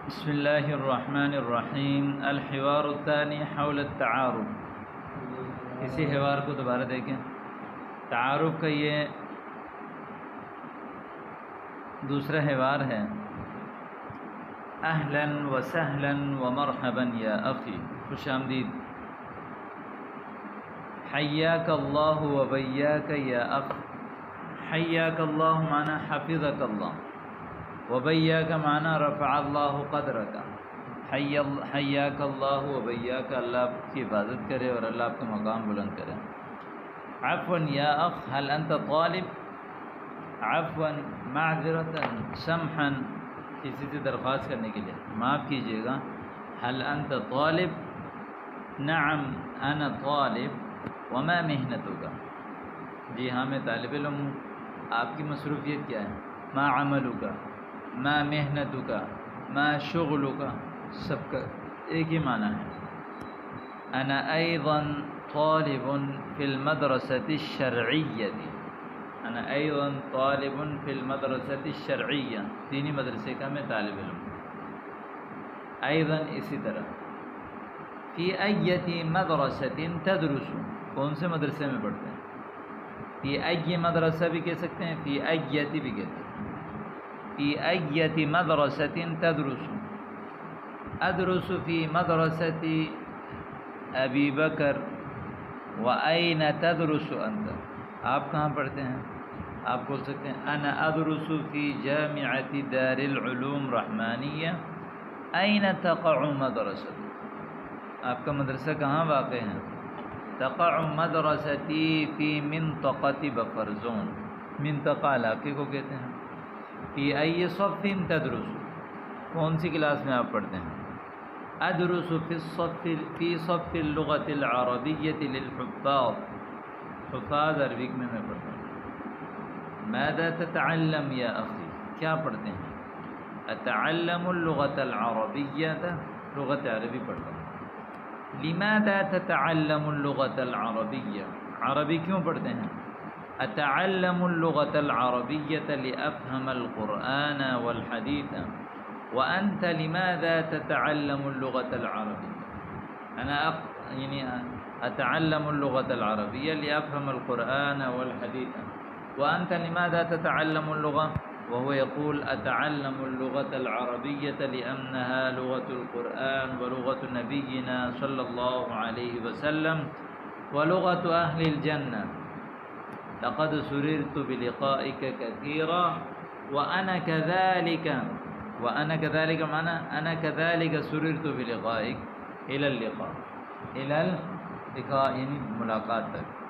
بسم اللہ الرحمن الرحیم۔ الحوار الثانی حول التعارف۔ اسی حوار کو دوبارہ دیکھیں۔ تعارف کا یہ دوسرا حوار ہے۔ اہلا و سہلا و مرحبا یا اخی، خوش آمدید۔ حیاک اللہ و بیاک یا اخ۔ حیاک اللہ معنی حفظک اللہ، وبیاک معنی رفع اللہ قدرک۔ حیاک اللہ وبیاک، اللہ آپ کی حفاظت کرے اور اللہ آپ کا مقام بلند کرے۔ عفوا یا اخ، هل انت طالب؟ عفوا معذرتا سمحا، کسی سے درخواست کرنے کے لیے معاف کیجیے گا۔ هل انت طالب؟ نعم انا طالب۔ وما محنتک؟ جی ہاں میں طالب علم ہوں۔ آپ کی مصروفیت کیا ہے؟ ما عملک، ما محنتک، ما شغلک، سب کا ایک ہی معنی ہے۔ انا ایضا طالب فی المدرسة الشرعیة، انا ایضا طالب فی المدرسة الشرعیة، دینی مدرسے کا میں طالب علم ہوں۔ ایضا اسی طرح۔ فی ایۃ مدرسة تدرس، کون سے مدرسے میں پڑھتے ہیں؟ فی ای مدرسہ بھی کہہ سکتے ہیں، فی ایۃ بھی کہتے ہیں۔ فی ایۃ مدرسة تدرس، ادرس فی مدرسة ابی بکر۔ وأین تدرس انت، آپ کہاں پڑھتے ہیں؟ آپ بول سکتے ہیں انا ادرس فی جامعة دار العلوم رحمانیہ۔ این تقع مدرسة، آپ کا مدرسہ کہاں واقع ہے؟ تقع مدرستی فی منطقة بفر زون، منطقہ علاقے کو کہتے ہیں۔ فی ای صف تدرس، کون سی کلاس میں آپ پڑھتے ہیں؟ ادرس فی صف اللغة العربیة للحفاظ، حفاظ عربک میں پڑھتا ہوں۔ ماذا تتعلم یا اخی، کیا پڑھتے ہیں؟ اتعلم اللغة العربیة، لغت عربی پڑھتا ہوں۔ لماذا تتعلم اللغة العربیة، عربی کیوں پڑھتے ہیں؟ اتعلم اللغة العربية لأفهم القرآن والحديث۔ وأنت لماذا تتعلم اللغة العربية؟ أنا أتعلم اللغة العربية لأفهم القرآن والحديث، وأنت لماذا تتعلم اللغة؟ وهو يقول أتعلم اللغة العربية لأنها لغة القرآن ولغة نبينا صلى الله عليه وسلم ولغة أهل الجنة۔ لقد سررت بلقائك كثيرا وأنا كذلك، وأنا كذلك معنى أنا كذلك سررت بلقائك، إلى اللقاء، إلى اللقاء یعنی ملاقات تک۔